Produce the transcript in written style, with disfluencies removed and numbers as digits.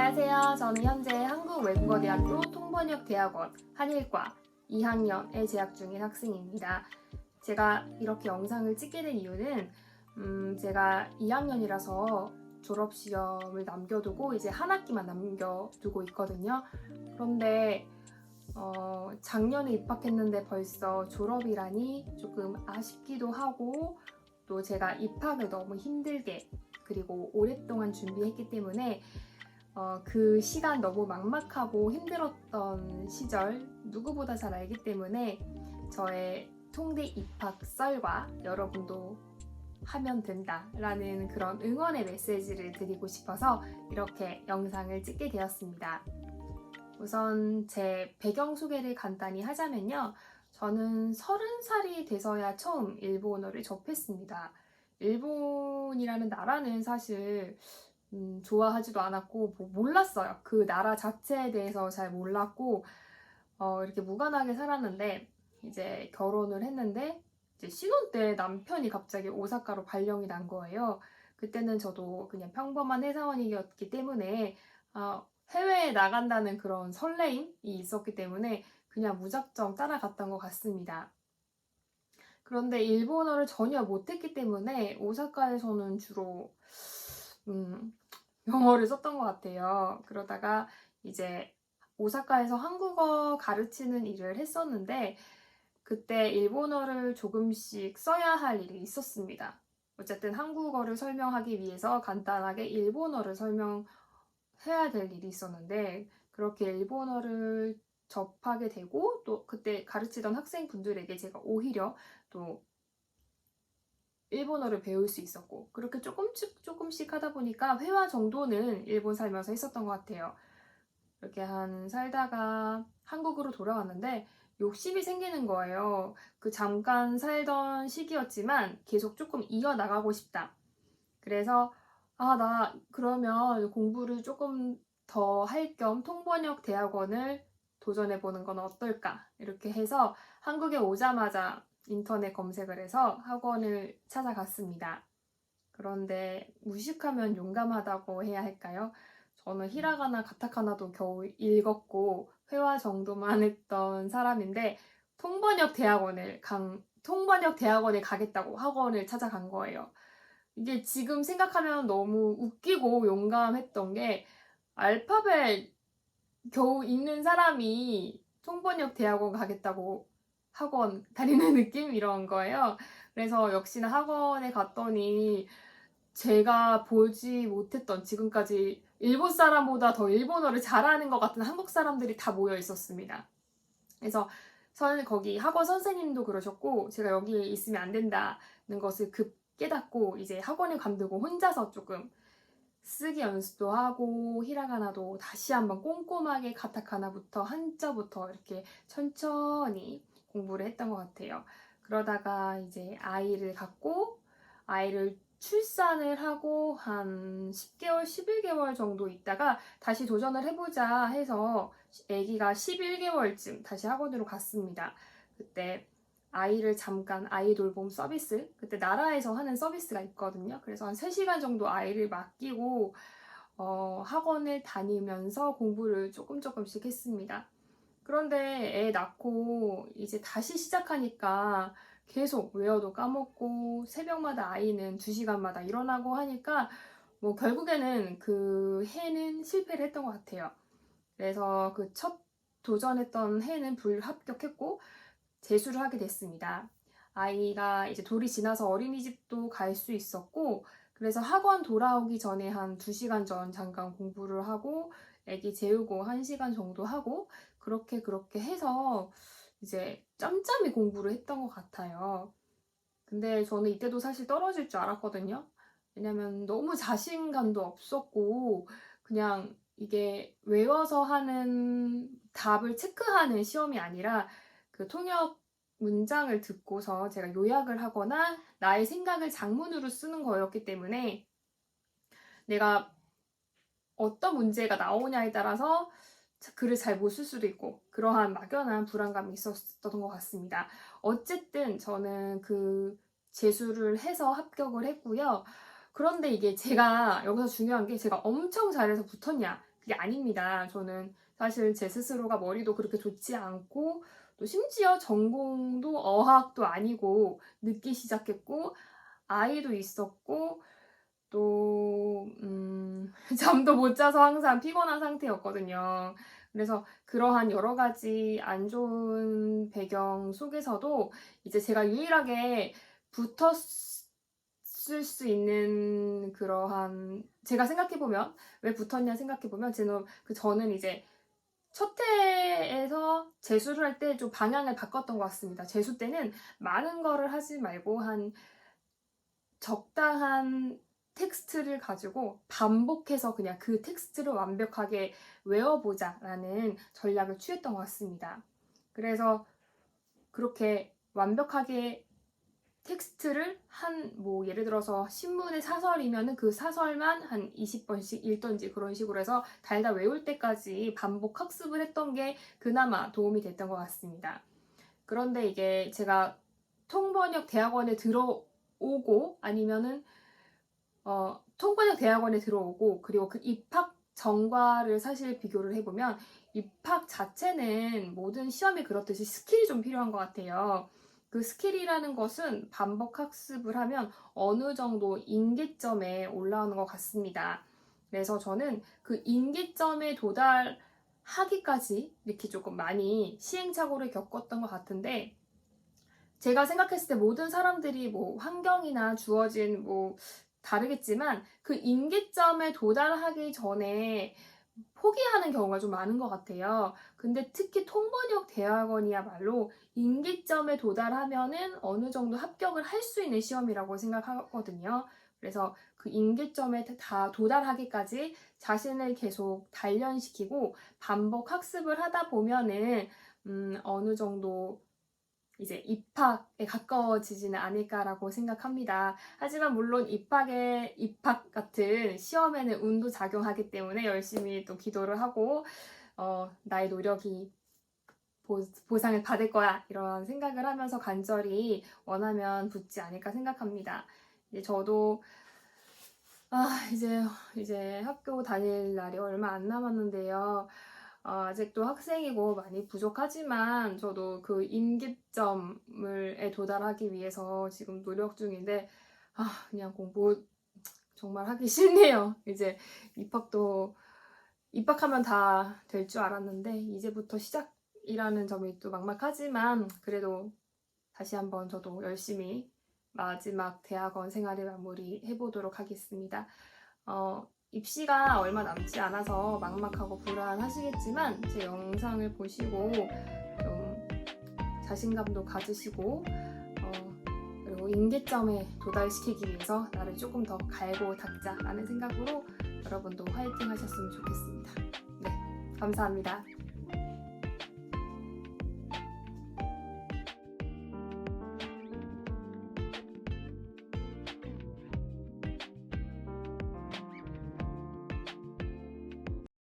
안녕하세요. 저는 현재 한국외국어대학교 통번역대학원 한일과 2학년에 재학 중인 학생입니다. 제가 이렇게 영상을 찍게 된 이유는 제가 2학년이라서 졸업시험을 남겨두고 이제 한 학기만 남겨두고 있거든요. 그런데 작년에 입학했는데 벌써 졸업이라니 조금 아쉽기도 하고, 또 제가 입학을 너무 힘들게 그리고 오랫동안 준비했기 때문에 그 시간 너무 막막하고 힘들었던 시절 누구보다 잘 알기 때문에 저의 통대 입학 썰과 여러분도 하면 된다라는 그런 응원의 메시지를 드리고 싶어서 이렇게 영상을 찍게 되었습니다. 우선 제 배경 소개를 간단히 하자면요. 저는 30살이 돼서야 처음 일본어를 접했습니다. 일본이라는 나라는 사실 좋아하지도 않았고 몰랐어요. 그 나라 자체에 대해서 잘 몰랐고 이렇게 무관하게 살았는데, 이제 결혼을 했는데 이제 신혼 때 남편이 갑자기 오사카로 발령이 난 거예요. 그때는 저도 그냥 평범한 회사원이었기 때문에 해외에 나간다는 그런 설레임이 있었기 때문에 그냥 무작정 따라갔던 것 같습니다. 그런데 일본어를 전혀 못했기 때문에 오사카에서는 주로 영어를 썼던 것 같아요. 그러다가 이제 오사카에서 한국어 가르치는 일을 했었는데, 그때 일본어를 조금씩 써야 할 일이 있었습니다. 어쨌든 한국어를 설명하기 위해서 간단하게 일본어를 설명해야 될 일이 있었는데, 그렇게 일본어를 접하게 되고, 또 그때 가르치던 학생분들에게 제가 오히려 또 일본어를 배울 수 있었고, 그렇게 조금씩 하다 보니까 회화 정도는 일본 살면서 있었던 것 같아요. 이렇게 한 살다가 한국으로 돌아왔는데 욕심이 생기는 거예요. 그 잠깐 살던 시기였지만 계속 조금 이어나가고 싶다. 그래서 나 그러면 공부를 조금 더 할 겸 통번역 대학원을 도전해보는 건 어떨까? 이렇게 해서 한국에 오자마자 인터넷 검색을 해서 학원을 찾아갔습니다. 그런데 무식하면 용감하다고 해야 할까요? 저는 히라가나 가타카나도 겨우 읽었고 회화 정도만 했던 사람인데 통번역 대학원에 가겠다고 학원을 찾아간 거예요. 이게 지금 생각하면 너무 웃기고 용감했던 게, 알파벳 겨우 읽는 사람이 통번역 대학원 가겠다고 학원 다니는 느낌? 이런 거예요. 그래서 역시나 학원에 갔더니 제가 보지 못했던, 지금까지 일본 사람보다 더 일본어를 잘하는 것 같은 한국 사람들이 다 모여 있었습니다. 그래서 저는 거기 학원 선생님도 그러셨고, 제가 여기에 있으면 안 된다는 것을 급 깨닫고 이제 학원에 관두고 혼자서 조금 쓰기 연습도 하고 히라가나도 다시 한번 꼼꼼하게 가타카나부터 한자부터 이렇게 천천히 공부를 했던 것 같아요. 그러다가 이제 아이를 갖고 아이를 출산을 하고 한 10개월, 11개월 정도 있다가 다시 도전을 해보자 해서 아기가 11개월쯤 다시 학원으로 갔습니다. 그때 아이를 잠깐 아이 돌봄 서비스, 그때 나라에서 하는 서비스가 있거든요. 그래서 한 3시간 정도 아이를 맡기고 학원을 다니면서 공부를 조금씩 했습니다. 그런데 애 낳고 이제 다시 시작하니까 계속 외워도 까먹고 새벽마다 아이는 2시간마다 일어나고 하니까 결국에는 그 해는 실패를 했던 것 같아요. 그래서 그 첫 도전했던 해는 불합격했고 재수를 하게 됐습니다. 아이가 이제 돌이 지나서 어린이집도 갈 수 있었고, 그래서 학원 돌아오기 전에 한 2시간 전 잠깐 공부를 하고 애기 재우고 1시간 정도 하고 그렇게 해서 이제 짬짬이 공부를 했던 것 같아요. 근데 저는 이때도 사실 떨어질 줄 알았거든요. 왜냐면 너무 자신감도 없었고, 그냥 이게 외워서 하는 답을 체크하는 시험이 아니라 그 통역 문장을 듣고서 제가 요약을 하거나 나의 생각을 장문으로 쓰는 거였기 때문에 내가 어떤 문제가 나오냐에 따라서 글을 잘 못 쓸 수도 있고 그러한 막연한 불안감이 있었던 것 같습니다. 어쨌든 저는 그 재수를 해서 합격을 했고요. 그런데 이게 제가 여기서 중요한 게 제가 엄청 잘해서 붙었냐, 그게 아닙니다. 저는 사실 제 스스로가 머리도 그렇게 좋지 않고 또 심지어 전공도 어학도 아니고 늦게 시작했고 아이도 있었고 또 잠도 못 자서 항상 피곤한 상태였거든요. 그래서 그러한 여러 가지 안 좋은 배경 속에서도 이제 제가 유일하게 붙었을 수 있는 그러한 제가 생각해보면 왜 붙었냐 생각해보면 저는 이제 첫 해에서 재수를 할 때 좀 방향을 바꿨던 것 같습니다. 재수 때는 많은 거를 하지 말고 한 적당한 텍스트를 가지고 반복해서 그냥 그 텍스트를 완벽하게 외워보자라는 전략을 취했던 것 같습니다. 그래서 그렇게 완벽하게 텍스트를 뭐 예를 들어서 신문의 사설이면은 그 사설만 한 20번씩 읽던지 그런 식으로 해서 달달 외울 때까지 반복 학습을 했던 게 그나마 도움이 됐던 것 같습니다. 그런데 이게 제가 통번역 대학원에 들어오고 아니면은 통번역 대학원에 들어오고 그리고 그 입학 전과를 사실 비교를 해보면 입학 자체는 모든 시험이 그렇듯이 스킬이 좀 필요한 것 같아요. 그 스킬이라는 것은 반복 학습을 하면 어느 정도 임계점에 올라오는 것 같습니다. 그래서 저는 그 임계점에 도달하기까지 이렇게 조금 많이 시행착오를 겪었던 것 같은데 제가 생각했을 때 모든 사람들이 뭐 환경이나 주어진 뭐 다르겠지만 그 임계점에 도달하기 전에 포기하는 경우가 좀 많은 것 같아요. 근데 특히 통번역 대학원이야말로 임계점에 도달하면은 어느 정도 합격을 할 수 있는 시험이라고 생각하거든요. 그래서 그 임계점에 다 도달하기까지 자신을 계속 단련시키고 반복 학습을 하다 보면은 어느 정도 이제 입학에 가까워지지는 않을까라고 생각합니다. 하지만 물론 입학 같은 시험에는 운도 작용하기 때문에 열심히 또 기도를 하고 나의 노력이 보상을 받을 거야 이런 생각을 하면서 간절히 원하면 붙지 않을까 생각합니다. 이제 저도 이제 학교 다닐 날이 얼마 안 남았는데요. 아직도 학생이고 많이 부족하지만 저도 그 임계점에 도달하기 위해서 지금 노력 중인데 그냥 공부 정말 하기 싫네요. 이제 입학하면 다 될 줄 알았는데 이제부터 시작이라는 점이 또 막막하지만 그래도 다시 한번 저도 열심히 마지막 대학원 생활을 마무리해 보도록 하겠습니다. 입시가 얼마 남지 않아서 막막하고 불안하시겠지만 제 영상을 보시고 좀 자신감도 가지시고 그리고 임계점에 도달시키기 위해서 나를 조금 더 갈고 닦자라는 생각으로 여러분도 화이팅 하셨으면 좋겠습니다. 네, 감사합니다.